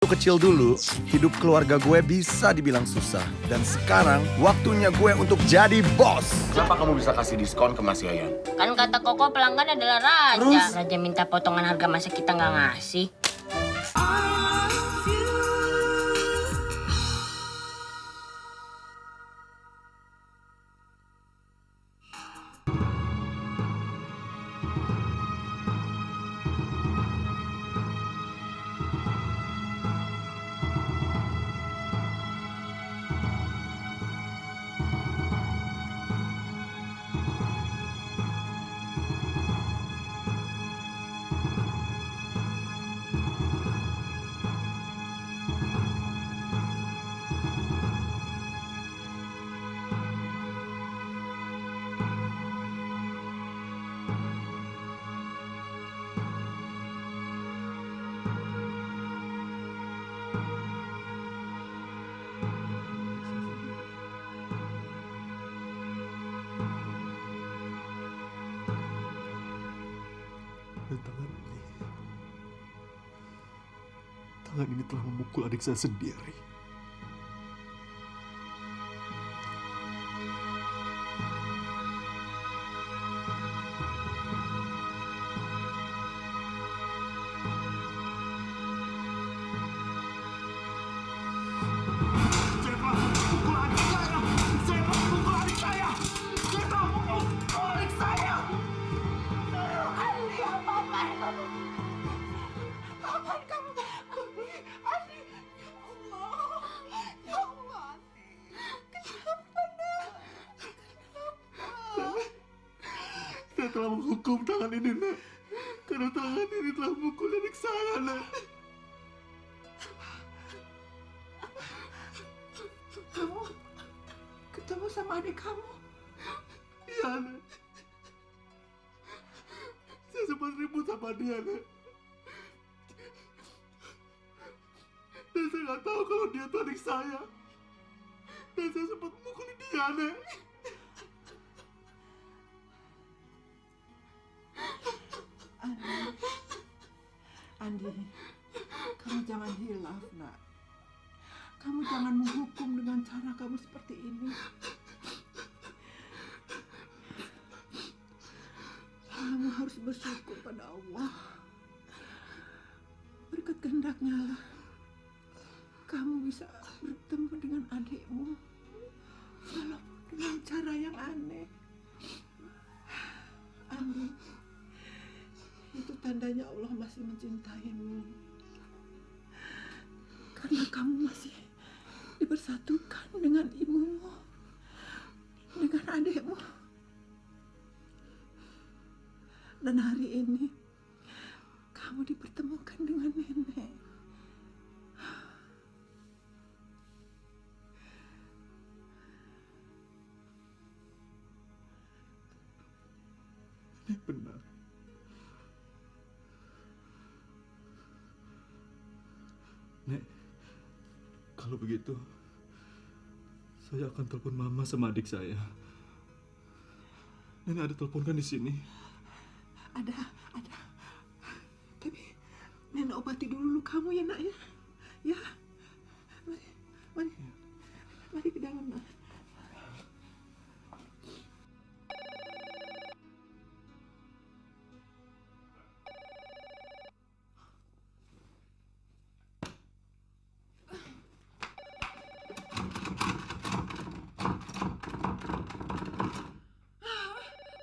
Kecil dulu, hidup keluarga gue bisa dibilang susah. Dan sekarang, waktunya gue untuk jadi bos. Kenapa kamu bisa kasih diskon ke Mas Yayan? Kan kata Koko pelanggan adalah raja. Terus? Raja minta potongan harga masa kita nggak ngasih. Dan tangan ini telah memukul adik saya sendiri. Saya telah menghukum tangan ini, Nak. Karena tangan ini telah memukul adik saya, Nak. Kamu ketemu sama adik kamu? Iya, Nak. Saya sempat ribut sama dia, Nak. Dan saya nggak tahu kalau dia itu adik saya. Dan saya sempat memukul dia, Nak. Andi, kamu jangan hilaf, Nak. Kamu jangan menghukum dengan cara kamu seperti ini. Kamu harus bersyukur pada Allah. Berkat kehendaknya lah, kamu bisa bertemu dengan adikmu, walaupun dengan cara yang aneh. Andi, itu tandanya Allah masih mencintaimu. Karena kamu masih dipersatukan dengan ibumu, dengan adikmu. Dan hari ini, kamu dipertemukan dengan nenek. Ini benar. Nek, kalau begitu, saya akan telepon Mama sama adik saya. Nenek ada telepon kan di sini? Ada. Tapi nenek obati dulu kamu ya, Nak, ya. Ya. Mari ke dalam, Nak.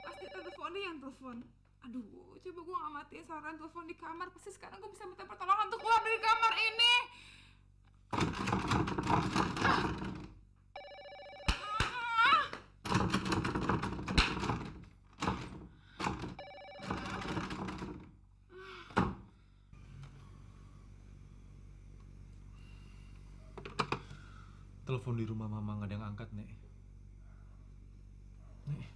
Pasti Tante Fonny yang telepon. Aduh, coba gue nggak matiin saluran telepon di kamar. Pasti sekarang gue bisa minta pertolongan untuk keluar dari kamar ini. Telepon di rumah Mama nggak ada yang angkat, Nek. Nek,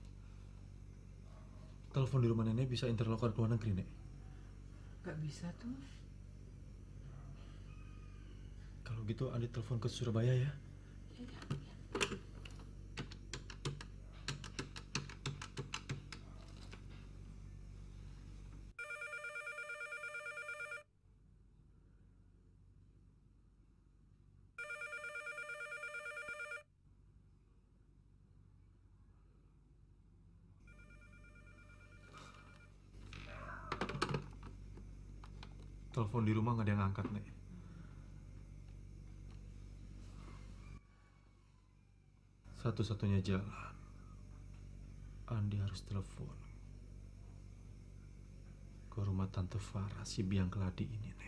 telepon di rumah Nenek bisa interlokal ke luar negeri, Nek. Gak bisa tuh. Kalau gitu, Andi telepon ke Surabaya ya. Telepon di rumah nggak ada yang angkat, Nek. Satu-satunya jalan, Andi harus telepon ke rumah Tante Farah si biang keladi ini, Nek.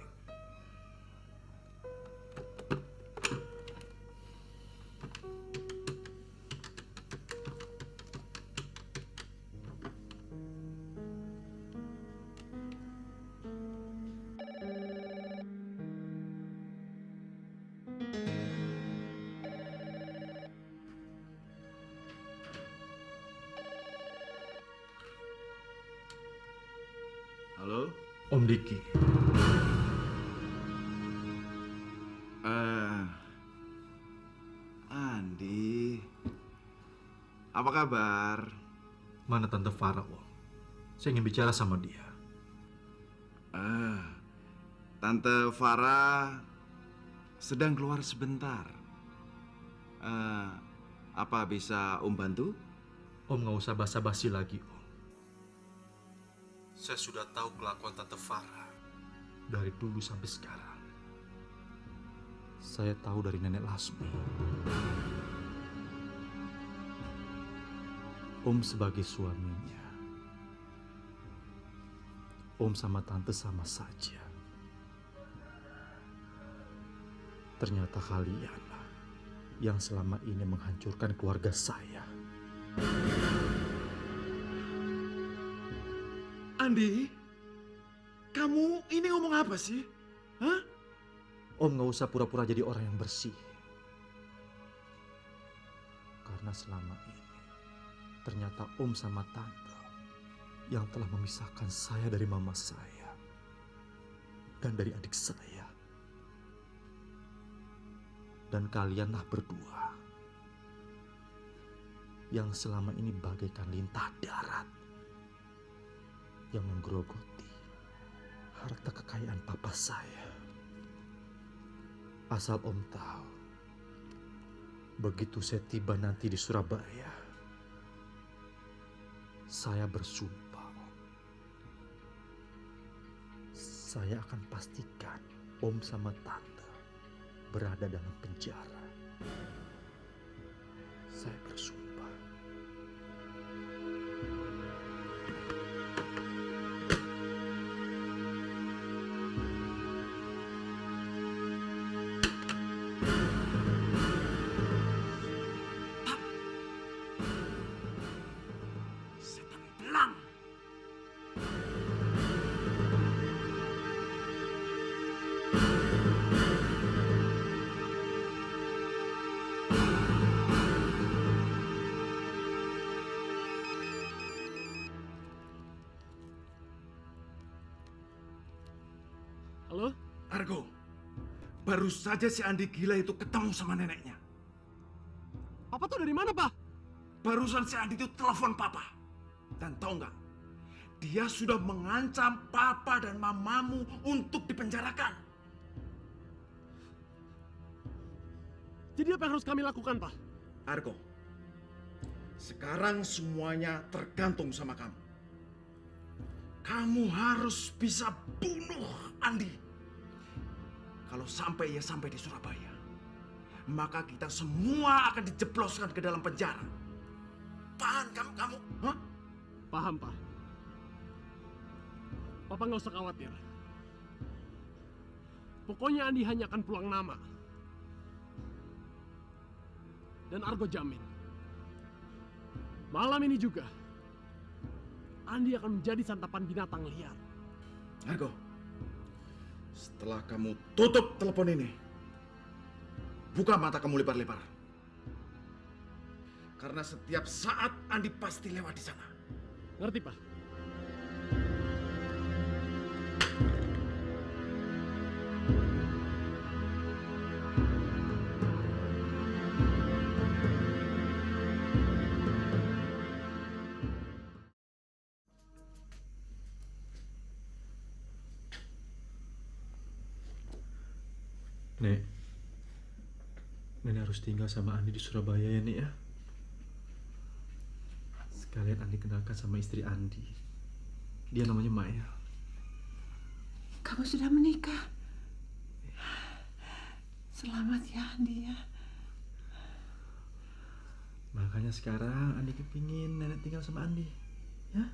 Halo? Om Diki, Andi. Apa kabar? mana Tante Farah, Om? Saya ingin bicara sama dia. Tante Farah sedang keluar sebentar. Apa bisa Om bantu? Om nggak usah basa-basi lagi, Om. Saya sudah tahu kelakuan Tante Farah dari dulu sampai sekarang. Saya tahu dari Nenek Lasmi. Om sebagai suaminya, Om sama Tante sama saja. Ternyata kalian yang selama ini menghancurkan keluarga saya. Andi, kamu ini ngomong apa sih? Hah? Om nggak usah pura-pura jadi orang yang bersih. Karena selama ini ternyata Om sama Tante yang telah memisahkan saya dari mama saya dan dari adik saya. Dan kalianlah berdua yang selama ini bagaikan lintah darat yang menggerogoti harta kekayaan papa saya. Asal Om tahu, begitu saya tiba nanti di Surabaya, saya bersumpah, Om. Saya akan pastikan Om sama Tante berada dalam penjara. Saya bersumpah. Setan belang. Halo? Argo, baru saja si Andi gila itu ketemu sama neneknya. Papa tuh dari mana, Pak? Barusan si Andi itu telepon papa. Dan tahu nggak? Dia sudah mengancam papa dan mamamu untuk dipenjarakan. Jadi apa yang harus kami lakukan, Pak? Argo, sekarang semuanya tergantung sama kamu. Kamu harus bisa bunuh Andi. Kalau sampai ia sampai di Surabaya, maka kita semua akan dijebloskan ke dalam penjara. Paham kamu? Hah? Paham, Pak. Papa nggak usah khawatir. Pokoknya Andi hanya akan pulang nama. Dan Argo jamin, malam ini juga, Andi akan menjadi santapan binatang liar. Argo, setelah kamu tutup telepon ini, buka mata kamu lebar-lebar. Karena setiap saat Andi pasti lewat di sana. Ngerti, Pak? Nek, Nenek harus tinggal sama Andi di Surabaya ya, Nek ya. Sekalian Andi kenalkan sama istri Andi. Dia namanya Maya. Kamu sudah menikah. Selamat ya Andi ya. Makanya sekarang Andi kepingin nenek tinggal sama Andi. Ya?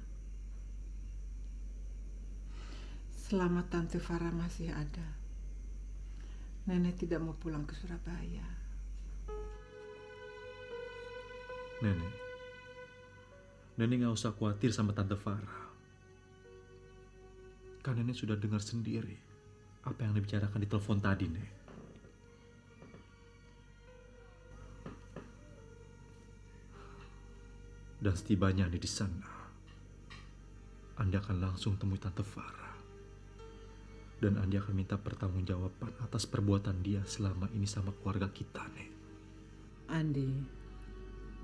Selama Tante Farah masih ada, Nenek tidak mau pulang ke Surabaya. Nenek gak usah khawatir sama Tante Farah. Kan Nenek sudah dengar sendiri apa yang dibicarakan di telepon tadi, Nek. Dan setibanya Andi di sana, Andi akan langsung temui Tante Farah. Dan Andi akan minta pertanggungjawaban atas perbuatan dia selama ini sama keluarga kita, Nek. Andi,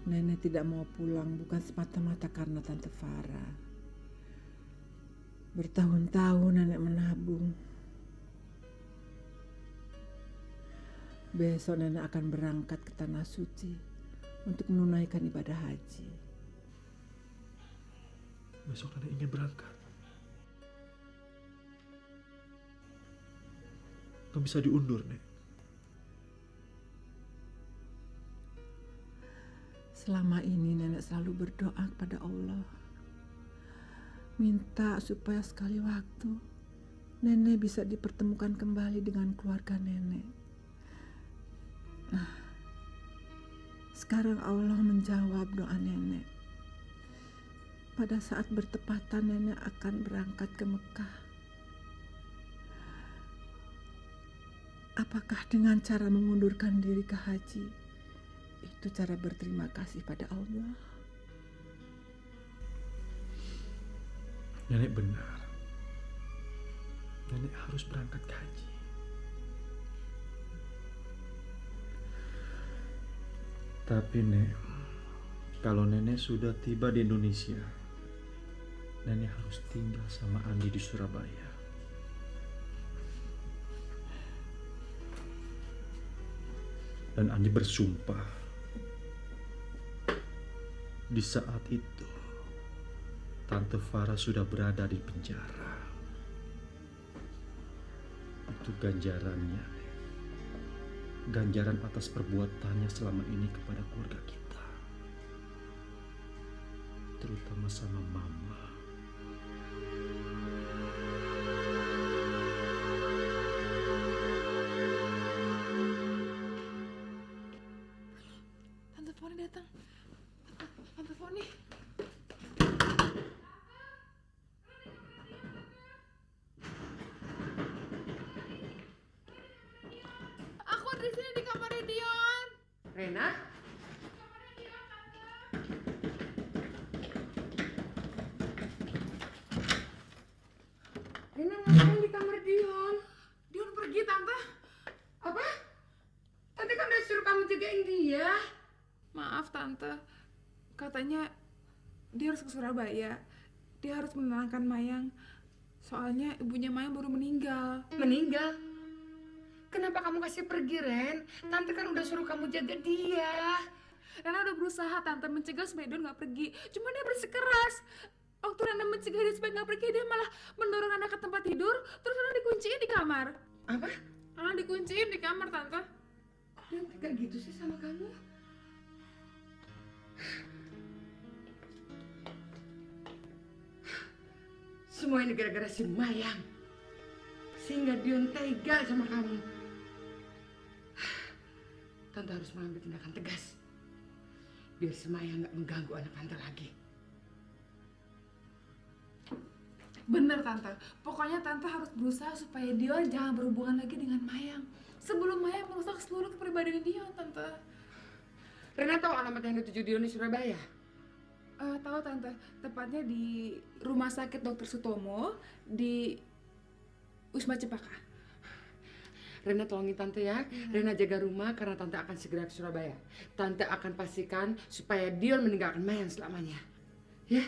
Nenek tidak mau pulang bukan semata-mata karena Tante Farah. Bertahun-tahun Nenek menabung. Besok Nenek akan berangkat ke Tanah Suci untuk menunaikan ibadah haji. Besok Nenek ingin berangkat. Gak bisa diundur, Nek. Selama ini Nenek selalu berdoa kepada Allah. Minta supaya sekali waktu Nenek bisa dipertemukan kembali dengan keluarga Nenek. Nah, sekarang Allah menjawab doa Nenek. Pada saat bertepatan Nenek akan berangkat ke Mekah. Apakah dengan cara mengundurkan diri ke haji itu cara berterima kasih pada Allah? Nenek benar. Nenek harus berangkat ke haji. Tapi Nek, kalau Nenek sudah tiba di Indonesia, Nenek harus tinggal sama Andi di Surabaya. Dan Andi bersumpah di saat itu Tante Farah sudah berada di penjara. Itu ganjarannya, Nek. Ganjaran atas perbuatannya selama ini kepada keluarga kita, terutama sama Mama. Tante Foni datang. Tante Foni. Aku di sini di kamar Dion. Rena? Rena ngapain di kamar Dion? Dion pergi, Tante. Apa? Tante kan udah suruh kamu jagain dia. Maaf, Tante. Katanya dia harus ke Surabaya. Dia harus menenangkan Mayang. Soalnya ibunya Mayang baru meninggal. Meninggal? Kenapa kamu kasih pergi, Ren? Tante kan udah suruh kamu jaga dia. Rena udah berusaha, Tante, mencegah supaya Dion nggak pergi. Cuma dia bersikeras. Waktu Rena mencegah dia supaya nggak pergi, dia malah mendorong Rena ke tempat tidur. Terus Rena dikunciin di kamar. Apa? Rena dikunciin di kamar, Tante. Dia tega gitu sih sama kamu? Semua ini gara-gara si Mayang. Sehingga Dion tega sama kamu. Tante harus mengambil tindakan tegas. Biar si Mayang nggak mengganggu anak Tante lagi. Bener, Tante. Pokoknya Tante harus berusaha supaya Dion jangan berhubungan lagi dengan Mayang. Sebelum Mayang merusak seluruh kepribadian Dion, Tante. Rena tahu alamat yang dituju Dion di Surabaya? Tahu, Tante. Tepatnya di Rumah Sakit Dr. Sutomo di Wisma Cepaka. Rena tolongin Tante ya. Rena jaga rumah karena Tante akan segera ke Surabaya. Tante akan pastikan supaya Dion meninggalkan Mayang selamanya. Ya?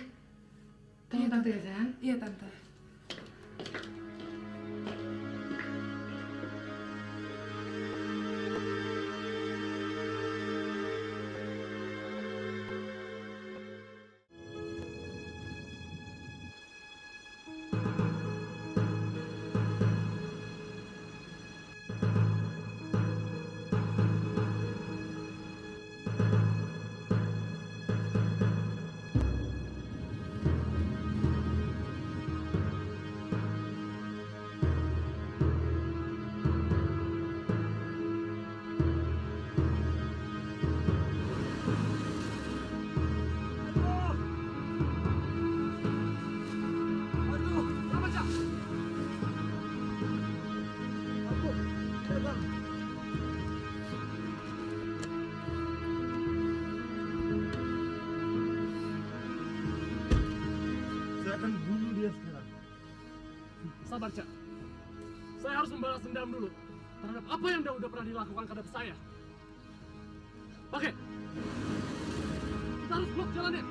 Tolong Tante ya, sayang. Iya, Tante. Sabar, Cak. Saya harus membalas dendam dulu terhadap apa yang udah pernah dilakukan terhadap saya. Oke. Kita harus blok jalannya.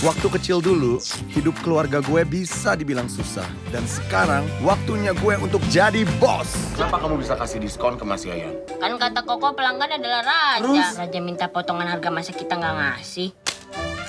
Waktu kecil dulu, hidup keluarga gue bisa dibilang susah. Dan sekarang, waktunya gue untuk jadi bos. Kenapa kamu bisa kasih diskon ke Mas Yayan? Kan kata Koko pelanggan adalah raja. Raja minta potongan harga masa kita nggak ngasih.